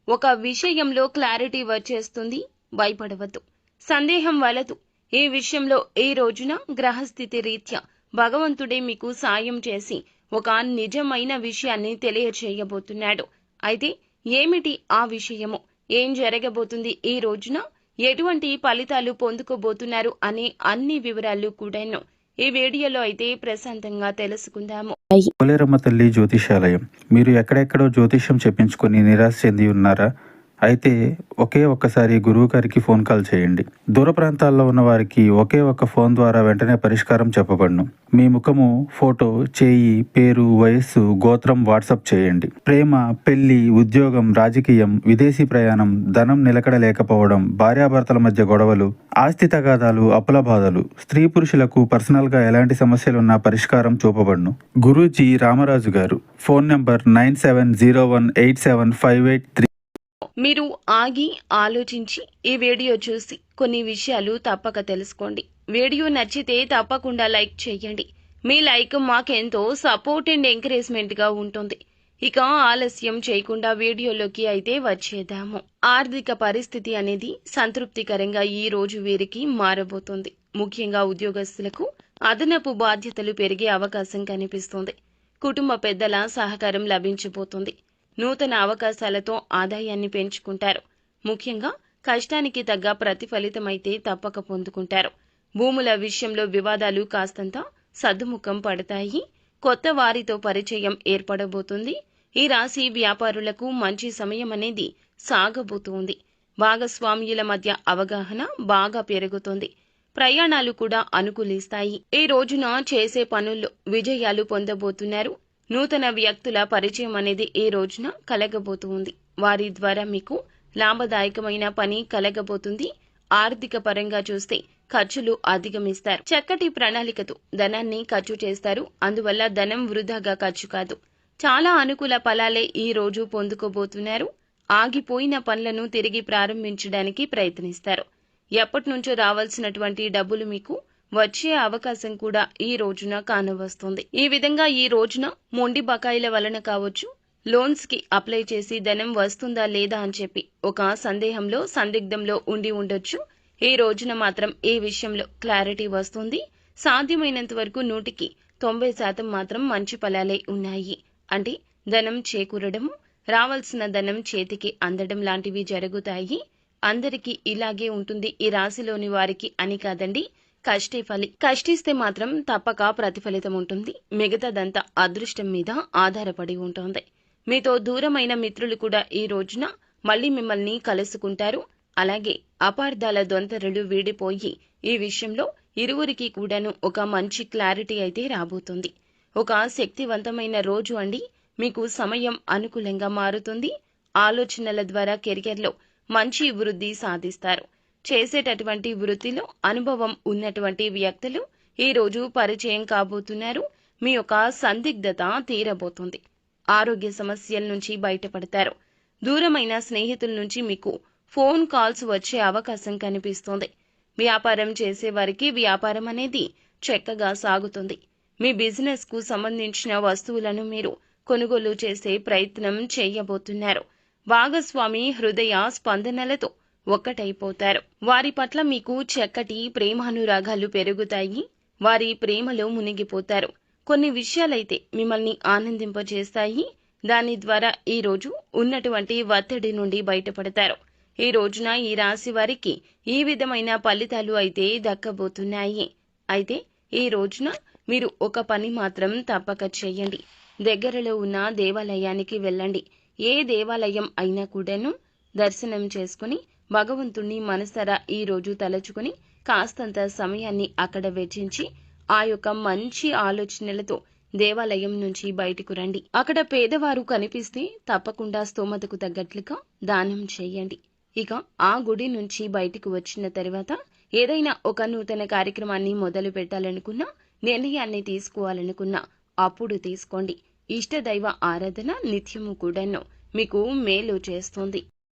ఒక విషయంలో క్లారిటీ వచ్చేస్తుంది. భయపడవద్దు, సందేహం వలదు. ఈ విషయంలో ఈ రోజున గ్రహస్థితి రీత్యా భగవంతుడే మీకు సాయం చేసి ఒక నిజమైన విషయాన్ని తెలియచేయబోతున్నాడు. అయితే ఏమిటి ఆ విషయము, ఏం జరగబోతుంది ఈ రోజున, ఎటువంటి ఫలితాలు పొందుకోబోతున్నారు అనే అన్ని వివరాలు కూడాను ఈ వీడియోలో అయితే ప్రశాంతంగా తెలుసుకుందాము. పోలేరమ్మ తల్లి జ్యోతిషాలయం. మీరు ఎక్కడెక్కడో జ్యోతిష్యం చెప్పించుకొని నిరాశ చెంది ఉన్నారా? అయితే ఒక్కసారి గురువు గారికి ఫోన్ కాల్ చేయండి. దూర ప్రాంతాల్లో ఉన్న వారికి ఒకే ఒక్క ఫోన్ ద్వారా వెంటనే పరిష్కారం చెప్పబడును. మీ ముఖము, ఫోటో, చేయి, పేరు, వయస్సు, గోత్రం వాట్సాప్ చేయండి. ప్రేమ, పెళ్లి, ఉద్యోగం, రాజకీయం, విదేశీ ప్రయాణం, ధనం నిలకడ లేకపోవడం, భార్యాభర్తల మధ్య గొడవలు, ఆస్తి తగాదాలు, అప్పుల బాధలు, స్త్రీ పురుషులకు పర్సనల్ గా ఎలాంటి సమస్యలున్నా పరిష్కారం చూపబడును. గురూజీ రామరాజు గారు. Phone number 9701875883. మీరు ఆగి ఆలోచించి ఈ వీడియో చూసి కొన్ని విషయాలు తప్పక తెలుసుకోండి. వీడియో నచ్చితే తప్పకుండా లైక్ చేయండి. మీ లైక్ మాకెంతో సపోర్ట్ అండ్ ఎంకరేజ్మెంట్ గా ఉంటుంది. ఇక ఆలస్యం చేయకుండా వీడియోలోకి అయితే వచ్చేద్దాము. ఆర్థిక పరిస్థితి అనేది సంతృప్తికరంగా ఈ రోజు వీరికి మారబోతుంది. ముఖ్యంగా ఉద్యోగస్తులకు అదనపు బాధ్యతలు పెరిగే అవకాశం కనిపిస్తుంది. కుటుంబ పెద్దల సహకారం లభించబోతుంది. నూతన అవకాశాలతో ఆదాయాన్ని పెంచుకుంటారు. ముఖ్యంగా కష్టానికి తగ్గ ప్రతిఫలితమైతే తప్పక పొందుకుంటారు. భూముల విషయంలో వివాదాలు కాస్తంత సద్దుముఖం పడతాయి. కొత్త వారితో పరిచయం ఏర్పడబోతుంది. ఈ రాశి వ్యాపారులకు మంచి సమయం అనేది సాగబోతుంది. భాగస్వామ్యుల మధ్య అవగాహన బాగా పెరుగుతుంది. ప్రయాణాలు కూడా అనుకూలిస్తాయి. ఈ రోజున చేసే పనుల్లో విజయాలు పొందబోతున్నారు. నూతన వ్యక్తుల పరిచయం అనేది ఈ రోజున కలగబోతుంది. వారి ద్వారా మీకు లాభదాయకమైన పని కలగబోతుంది. ఆర్థిక పరంగా చూస్తే ఖర్చులు అధిగమిస్తారు. చక్కటి ప్రణాళికతో ధనాన్ని ఖర్చు చేస్తారు. అందువల్ల ధనం వృధాగా ఖర్చు కాదు. చాలా అనుకూల ఫలాలే ఈ రోజు పొందుకోబోతున్నారు. ఆగిపోయిన పనులను తిరిగి ప్రారంభించడానికి ప్రయత్నిస్తారు. ఎప్పటి నుంచో రావాల్సినటువంటి డబ్బులు మీకు వచ్చే అవకాశం కూడా ఈ రోజున కానవస్తుంది. ఈ విధంగా ఈ రోజున మొండి బకాయిల వలన కావచ్చు, లోన్స్ కి అప్లై చేసి ధనం వస్తుందా లేదా అని చెప్పి ఒక సందిగ్ధంలో ఉండి ఉండొచ్చు. ఈ రోజున మాత్రం ఈ విషయంలో క్లారిటీ వస్తుంది. సాధ్యమైనంత వరకు 90% మాత్రం మంచి ఫలాలే ఉన్నాయి. అంటే ధనం చేకూరడము, రావాల్సిన ధనం చేతికి అందడం లాంటివి జరుగుతాయి. అందరికీ ఇలాగే ఉంటుంది ఈ రాశిలోని వారికి అని కాదండి. కష్టిస్తే మాత్రం తప్పక ప్రతిఫలితం ఉంటుంది. మిగతాదంతా అదృష్టం మీద ఆధారపడి ఉంటుంది. మీతో దూరమైన మిత్రులు కూడా ఈ రోజున మళ్లీ మిమ్మల్ని కలుసుకుంటారు. అలాగే అపార్థాల దొంతరలు వీడిపోయి ఈ విషయంలో ఇరువురికి కూడాను ఒక మంచి క్లారిటీ అయితే రాబోతుంది. ఒక శక్తివంతమైన రోజు అండి. మీకు సమయం అనుకూలంగా మారుతుంది. ఆలోచనల ద్వారా కెరియర్లో మంచి వృద్ధి సాధిస్తారు. చేసేటటువంటి వృత్తిలో అనుభవం ఉన్నటువంటి వ్యక్తులు ఈ రోజు పరిచయం కాబోతున్నారు. మీ యొక్క సందిగ్ధత తీరబోతుంది. ఆరోగ్య సమస్యల నుంచి బయటపడతారు. దూరమైన స్నేహితుల నుంచి మీకు ఫోన్ కాల్స్ వచ్చే అవకాశం కనిపిస్తుంది. వ్యాపారం చేసేవారికి వ్యాపారం అనేది చక్కగా సాగుతుంది. మీ బిజినెస్ కు సంబంధించిన వస్తువులను మీరు కొనుగోలు చేసే ప్రయత్నం చేయబోతున్నారు. భాగస్వామి హృదయ స్పందనలతో ఒక్కటైపోతారు. వారి పట్ల మీకు చక్కటి ప్రేమానురాగాలు పెరుగుతాయి. వారి ప్రేమలో మునిగిపోతారు. కొన్ని విషయాలైతే మిమ్మల్ని ఆనందింపజేస్తాయి. దాని ద్వారా ఈ రోజు ఉన్నటువంటి ఒత్తిడి నుండి బయటపడతారు. ఈ రోజున ఈ రాశి వారికి ఈ విధమైన ఫలితాలు అయితే దక్కబోతున్నాయి. అయితే ఈ రోజున మీరు ఒక పని మాత్రం తప్పక చేయండి. దగ్గరలో ఉన్న దేవాలయానికి వెళ్ళండి. ఏ దేవాలయం అయినా కూడాను దర్శనం చేసుకుని భగవంతుణ్ణి మనసారా ఈ రోజు తలచుకుని కాస్తంత సమయాన్ని అక్కడ వెచ్చించి ఆ యొక్క మంచి ఆలోచనలతో దేవాలయం నుంచి బయటకు రండి. అక్కడ పేదవారు కనిపిస్తే తప్పకుండా స్తోమతకు తగ్గట్లుగా దానం చేయండి. ఇక ఆ గుడి నుంచి బయటకు వచ్చిన తర్వాత ఏదైనా ఒక నూతన కార్యక్రమాన్ని మొదలు పెట్టాలనుకున్నా, నిర్ణయాన్ని తీసుకోవాలనుకున్నా అప్పుడు తీసుకోండి. ఇష్టదైవ ఆరాధన నిత్యము కూడాను మీకు మేలు చేస్తుంది.